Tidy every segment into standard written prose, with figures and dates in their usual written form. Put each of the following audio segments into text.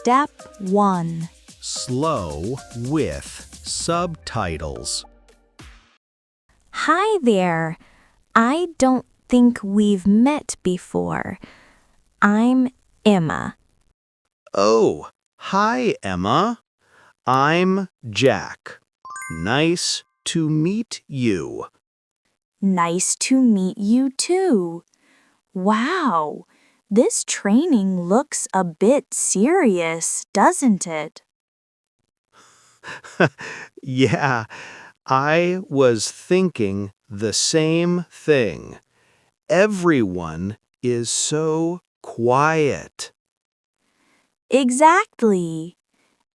Step 1. Slow with subtitles. Hi there. I don't think we've met before. I'm Emma. Oh, hi, Emma. I'm Jack. Nice to meet you. Nice to meet you too. Wow, this training looks a bit serious, doesn't it? Yeah, I was thinking the same thing. Everyone is so quiet. Exactly.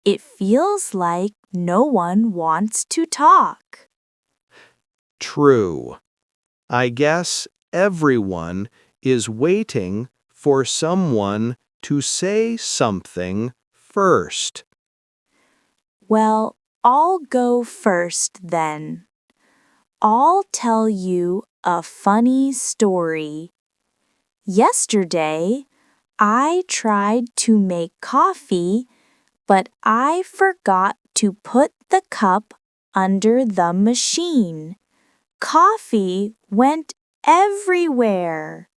It feels like no one wants to talk. True. I guess everyone is waiting for someone to say something first. Well, I'll go first then. I'll tell you a funny story. Yesterday, I tried to make coffee, but I forgot to put the cup under the machine. Coffee went everywhere.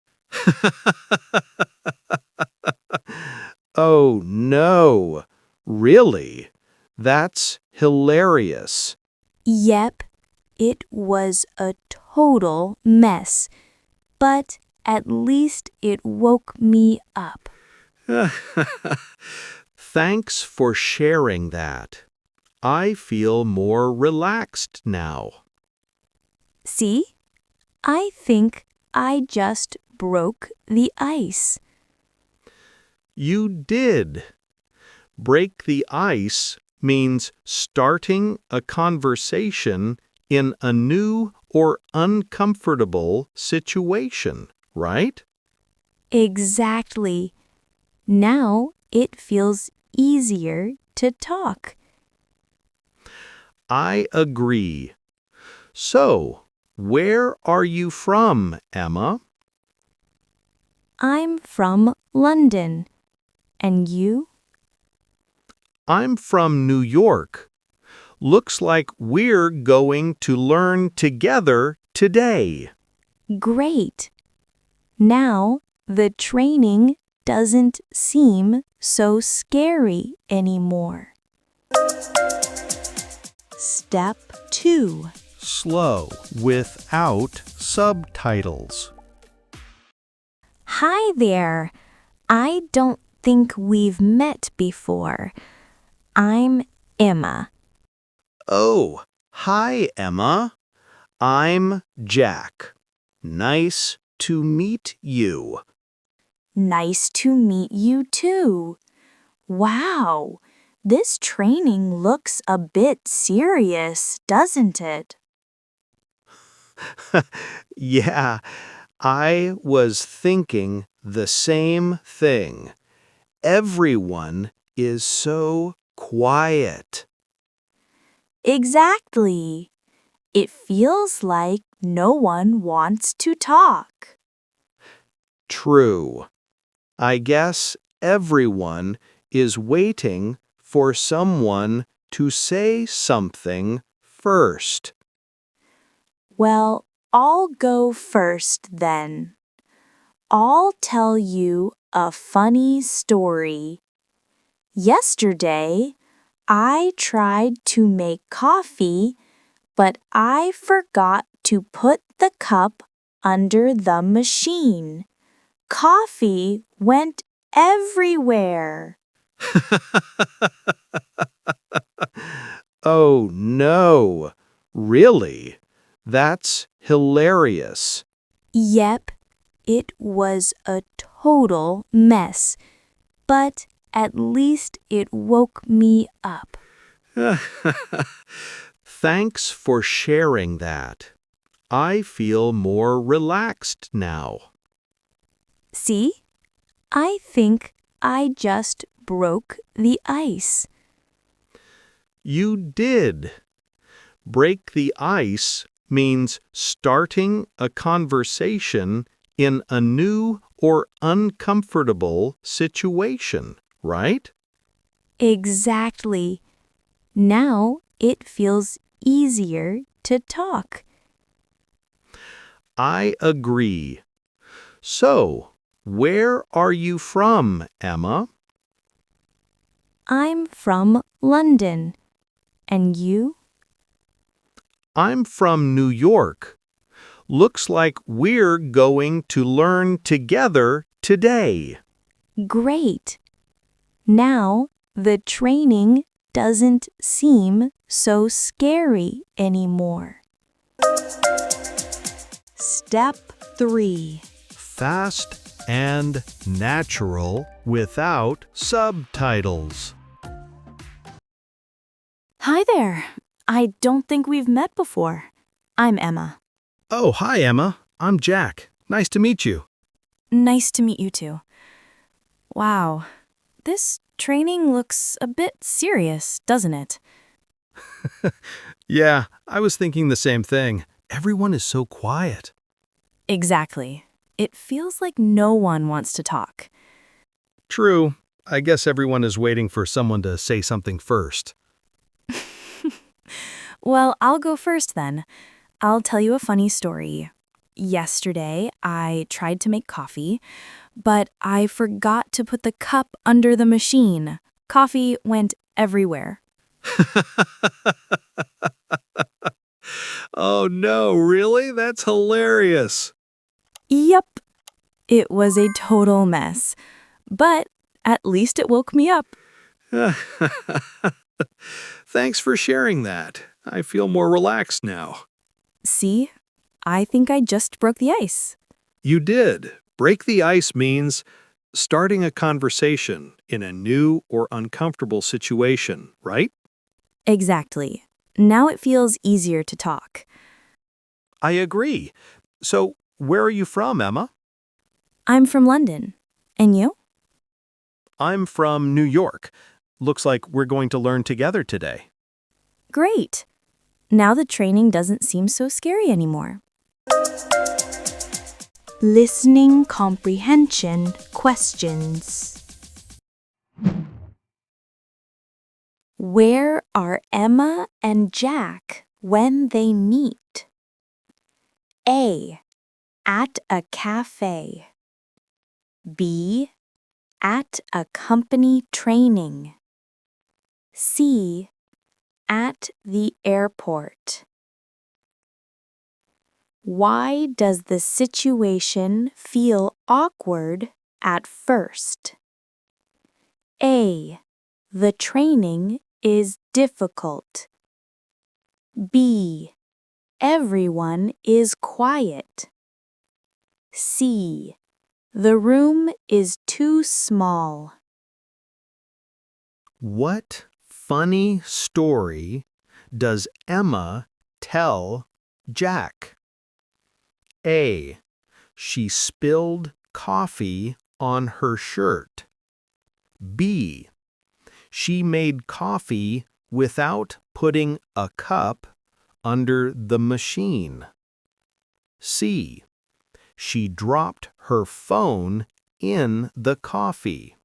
Oh no, really? That's hilarious. Yep, it was a total mess, but at least it woke me up. Thanks for sharing that. I feel more relaxed now. See? I think I just broke the ice. You did. Break the ice means starting a conversation in a new or uncomfortable situation, right? Exactly. Now it feels easier to talk. I agree. So, where are you from, Emma? I'm from London. And you? I'm from New York. Looks like we're going to learn together today. Great. Now the training doesn't seem so scary anymore. Step 2. Slow without subtitles. Hi there. I don't think we've met before. I'm Emma. Oh, hi, Emma. I'm Jack. Nice to meet you. Nice to meet you too. Wow, this training looks a bit serious, doesn't it? Yeah, I was thinking the same thing. Everyone is so quiet. Exactly. It feels like no one wants to talk. True. I guess everyone is waiting for someone to say something first. Well, I'll go first then. I'll tell you a funny story. Yesterday, I tried to make coffee, but I forgot to put the cup under the machine. Coffee went everywhere. Oh no, really? That's hilarious. Yep, it was a total mess, but at least it woke me up. Thanks for sharing that. I feel more relaxed now. See? I think I just broke the ice. You did. Break the ice means starting a conversation in a new or uncomfortable situation, right? Exactly. Now it feels easier to talk. I agree. So, where are you from, Emma? I'm from London. And you? I'm from New York. Looks like we're going to learn together today. Great. Now the training doesn't seem so scary anymore. Step 3. Fast and natural without subtitles. Hi there. I don't think we've met before. I'm Emma. Oh, hi, Emma. I'm Jack. Nice to meet you. Nice to meet you too. Wow, this training looks a bit serious, doesn't it? Yeah, I was thinking the same thing. Everyone is so quiet. Exactly. It feels like no one wants to talk. True. I guess everyone is waiting for someone to say something first. Well, I'll go first then. I'll tell you a funny story. Yesterday, I tried to make coffee, but I forgot to put the cup under the machine. Coffee went everywhere. Oh no, really? That's hilarious. Yep, it was a total mess. But at least it woke me up. Thanks for sharing that. I feel more relaxed now. See, I think I just broke the ice. You did. Break the ice means starting a conversation in a new or uncomfortable situation, right? Exactly. Now it feels easier to talk. I agree. So, where are you from, Emma? I'm from London. And you? I'm from New York. Looks like we're going to learn together today. Great. Now the training doesn't seem so scary anymore. Listening comprehension questions. Where are Emma and Jack when they meet? A. At a cafe. B. At a company training. C. At the airport. Why does the situation feel awkward at first? A. The training is difficult. B. Everyone is quiet. C. The room is too small. What funny story does Emma tell Jack? A. She spilled coffee on her shirt. B. She made coffee without putting a cup under the machine. C. She dropped her phone in the coffee.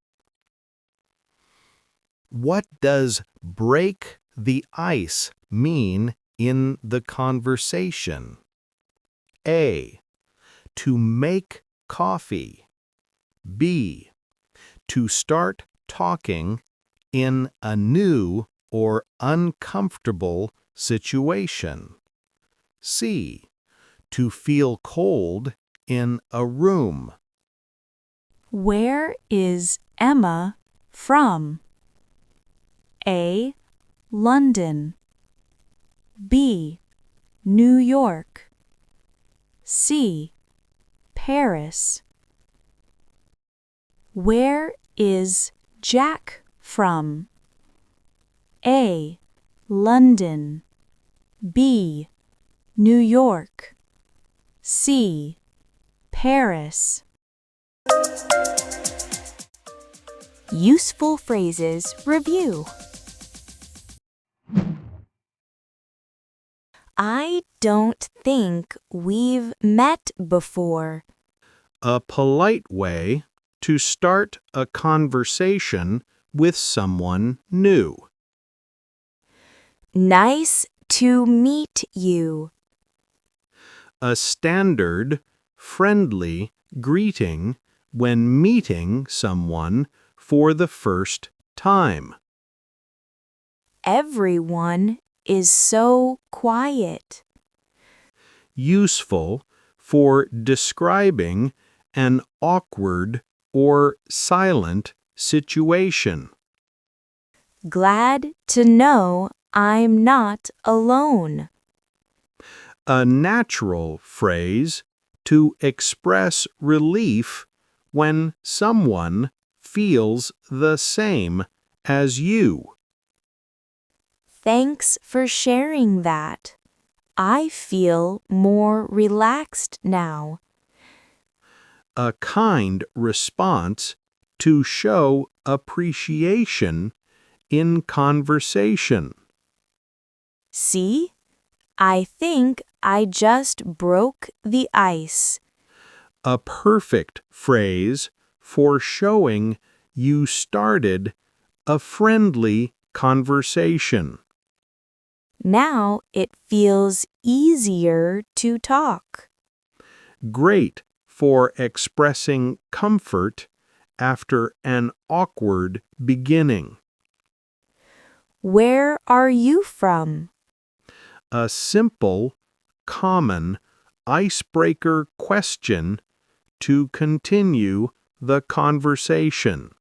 What does break the ice mean in the conversation? A. To make coffee. B. To start talking in a new or uncomfortable situation. C. To feel cold in a room. Where is Emma from? A. London. B. New York. C. Paris. Where is Jack from? A. London. B. New York. C. Paris. Useful phrases review. I don't think we've met before. A polite way to start a conversation with someone new. Nice to meet you. A standard, friendly greeting when meeting someone for the first time. Everyone is so quiet. Useful for describing an awkward or silent situation. Glad to know I'm not alone. A natural phrase to express relief when someone feels the same as you. Thanks for sharing that. I feel more relaxed now. A kind response to show appreciation in conversation. See? I think I just broke the ice. A perfect phrase for showing you started a friendly conversation. Now it feels easier to talk. Great for expressing comfort after an awkward beginning. Where are you from? A simple, common, icebreaker question to continue the conversation.